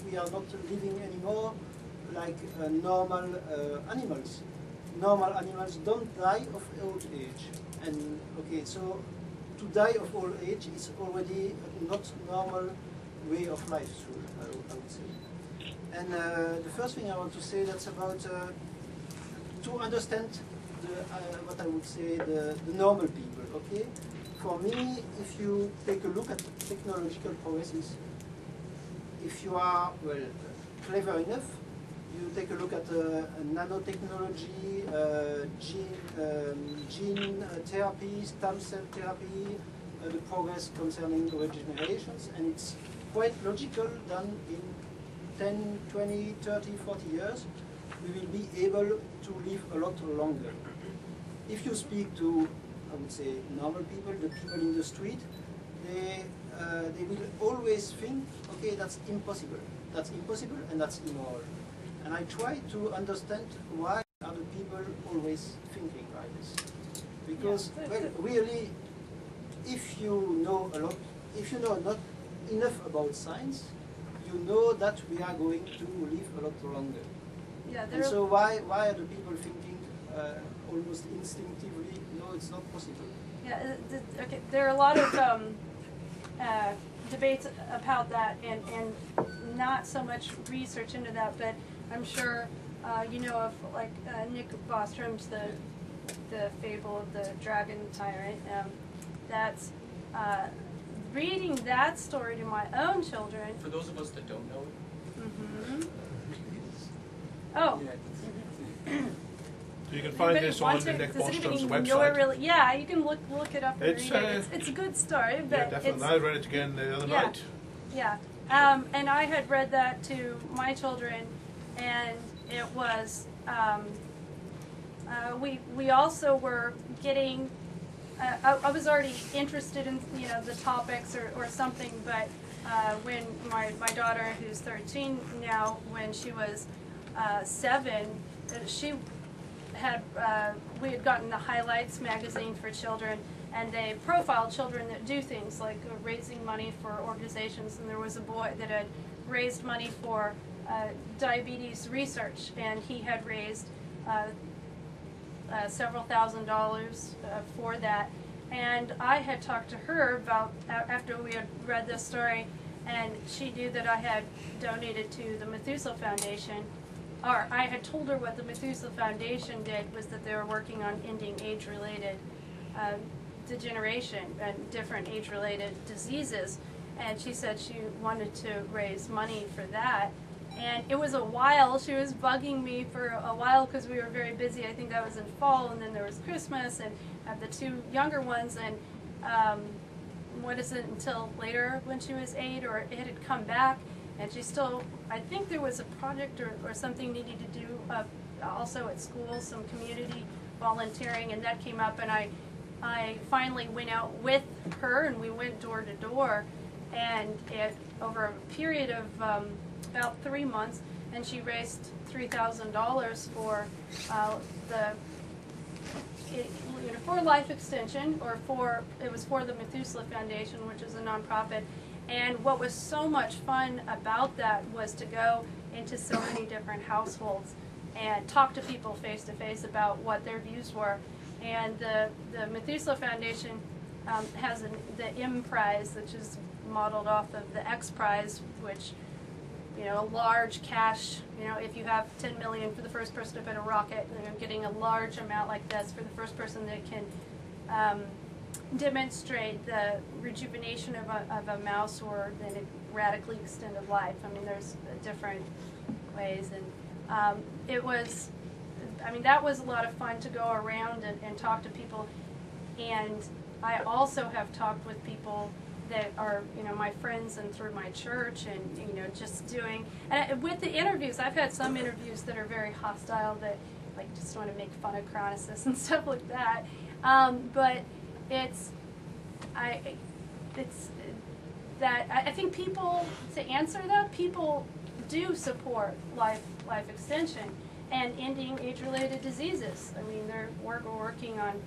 we are not living anymore like normal animals. Normal animals don't die of old age. And okay, so to die of old age is already not normal way of life, I would say. And the first thing I want to say, that's about to understand what I would say the normal people, okay? For me, if you take a look at technological progresses, if you are, well, clever enough, you take a look at nanotechnology, gene therapy, stem cell therapy, the progress concerning regenerations, and it's quite logical that in 10, 20, 30, 40 years, we will be able to live a lot longer. If you speak to, I would say, normal people, the people in the street, they will always think, okay, that's impossible and that's immoral. And I try to understand why are the people always thinking like this. Because, well, really, if you know a lot, if you know not enough about science, you know that we are going to live a lot longer. Yeah, and so why are the people thinking almost instinctively, no, it's not possible? Yeah, okay, there are a lot of debates about that, and not so much research into that, but I'm sure you know of like Nick Bostrom's the fable of the dragon tyrant. That's reading that story to my own children. For those of us that don't know it. Mm-hmm. Oh. So you can find this on Nick Bostrom's website. Really, yeah, you can look it up and read it. It's a good story. But yeah, definitely. I read it again the other night. Yeah, and I had read that to my children, and it was, we also were getting, I was already interested in, you know, the topics or something, but when my daughter, who's 13 now, when she was 7, she had, we had gotten the Highlights magazine for children, and they profiled children that do things like raising money for organizations, and there was a boy that had raised money for diabetes research, and he had raised several $1,000s for that. And I had talked to her about, after we had read this story, and she knew that I had donated to the Methuselah Foundation, or I had told her what the Methuselah Foundation did was that they were working on ending age-related degeneration and different age-related diseases, and she said she wanted to raise money for that. And it was a while, she was bugging me for a while because we were very busy. I think that was in fall, and then there was Christmas, and I had the 2 younger ones, and what is it, until later when she was 8, or it had come back, and she still, I think there was a project or something needed to do also at school, some community volunteering, and that came up, and I finally went out with her, and we went door to door, and over a period of about 3 months, and she raised $3,000 for for life extension, or it was for the Methuselah Foundation, which is a nonprofit. And what was so much fun about that was to go into so many different households and talk to people face to face about what their views were. And the Methuselah Foundation has the M Prize, which is modeled off of the X Prize, which, you know, a large cash, you know, if you have 10 million for the first person to put a rocket, you know, getting a large amount like this for the first person that can demonstrate the rejuvenation of a mouse or then radically extended life. I mean, there's different ways, and it was, I mean, that was a lot of fun to go around and talk to people. And I also have talked with people that are, you know, my friends and through my church, and, you know, just doing, and with the interviews, I've had some interviews that are very hostile, that like just want to make fun of chronicists and stuff like that, but I think people, to answer that, people do support life extension and ending age-related diseases. I mean, we're working on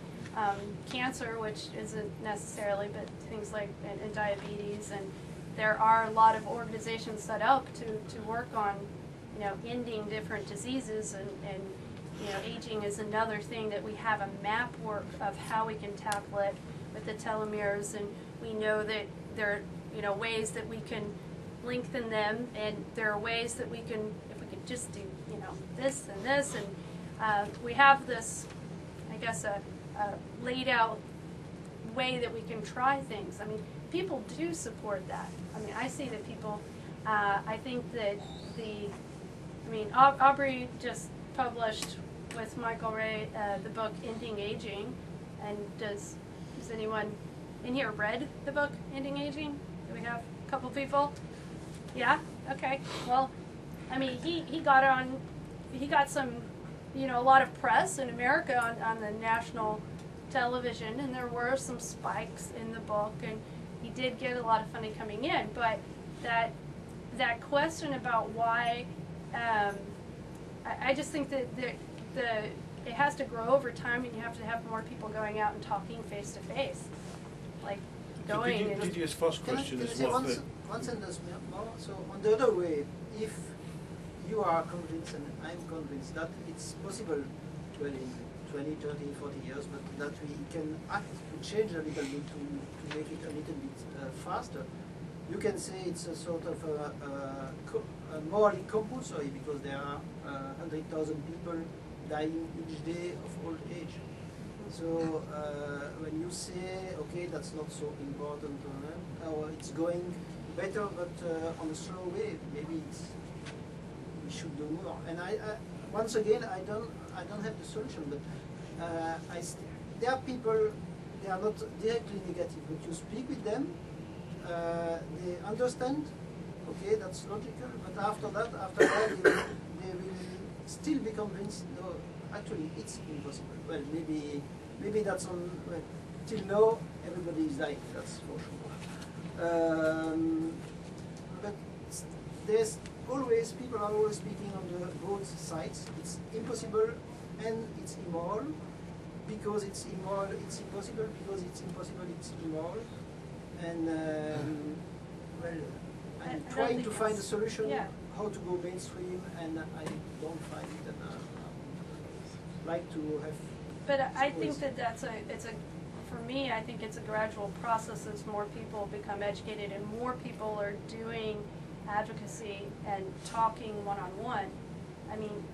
cancer, which isn't necessarily, but things like and diabetes, and there are a lot of organizations set up to work on, ending different diseases, and aging is another thing that we have a map work of how we can tackle it with the telomeres, and we know that there are, ways that we can lengthen them, and there are ways that we can, if we could just do, this and this, and we have this, I guess, a laid out way that we can try things. I mean, people do support that. I mean, I see that people, I think that Aubrey just published with Michael Ray the book Ending Aging, and has anyone in here read the book Ending Aging? Do we have a couple people? Yeah? Okay. Well, I mean, he got some, a lot of press in America on the national television, and there were some spikes in the book, and he did get a lot of funding coming in, but that question about why, I just think that it has to grow over time, and you have to have more people going out and talking face to face, like going. Lydia's first question is what the... One sentence more. So on the other way, if you are convinced and I'm convinced that it's possible, well, in 20, 30, 40 years, but that we can act to change a little bit to make it a little bit faster, you can say it's a sort of a morally compulsory, because there are 100,000 people dying each day of old age. So when you say, okay, that's not so important, or it's going better, but on a slow way, maybe we should do more. And once again, I don't have the solution, but there are people, they are not directly negative, but you speak with them, they understand, okay, that's logical, but after that they will still be convinced, no, actually it's impossible. Well, maybe that's on, well, till now everybody is dying, that's for sure. But there's always, people are always speaking on the both sides. It's impossible and it's immoral. Because it's immoral, it's impossible. Because it's impossible, it's immoral. And well, I'm trying to find a solution, how to go mainstream, and I don't find it. And I'd like to have. But I think that for me, I think it's a gradual process as more people become educated and more people are doing advocacy and talking one-on-one. I mean,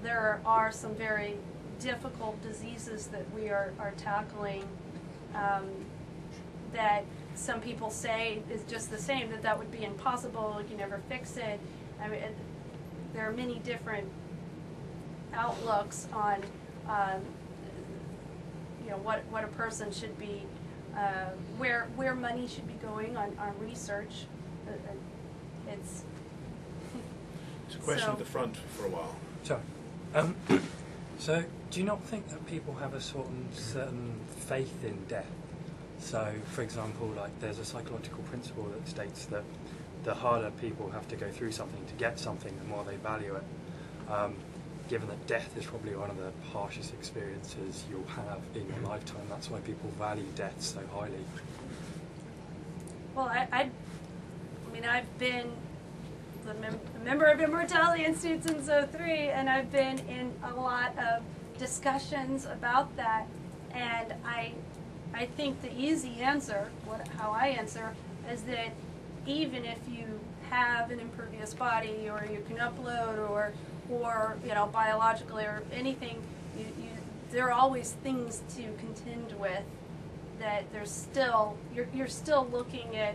there are some very difficult diseases that we are tackling that some people say is just the same, that would be impossible, you can never fix it. I mean, there are many different outlooks on what a person should be, where money should be going on research. It's a question at the front for a while. Sorry. So, do you not think that people have a certain faith in death? So, for example, like there's a psychological principle that states that the harder people have to go through something to get something, the more they value it. Given that death is probably one of the harshest experiences you'll have in your lifetime, that's why people value death so highly. Well, I mean, I've been a member of Immortality Institute since '03, and I've been in a lot of discussions about that, and I think the easy answer, how I answer, is that even if you have an impervious body, or you can upload, or biologically or anything, there are always things to contend with. That there's still you're still looking at.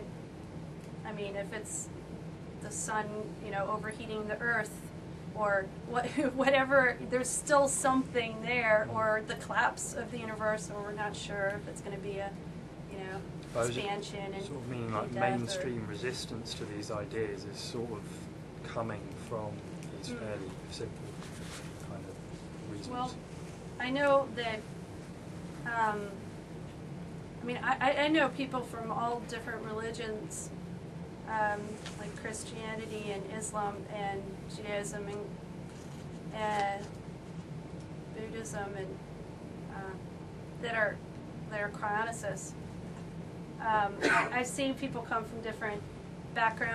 I mean, if it's the sun, overheating the earth, or whatever, there's still something there, or the collapse of the universe, or we're not sure if it's going to be a, expansion. And sort of meaning like mainstream resistance to these ideas is sort of coming from these fairly simple kind of reasons. Well, I know that. I know people from all different religions. Like Christianity and Islam and Judaism and Buddhism, and that are cryonicists. I've seen people come from different background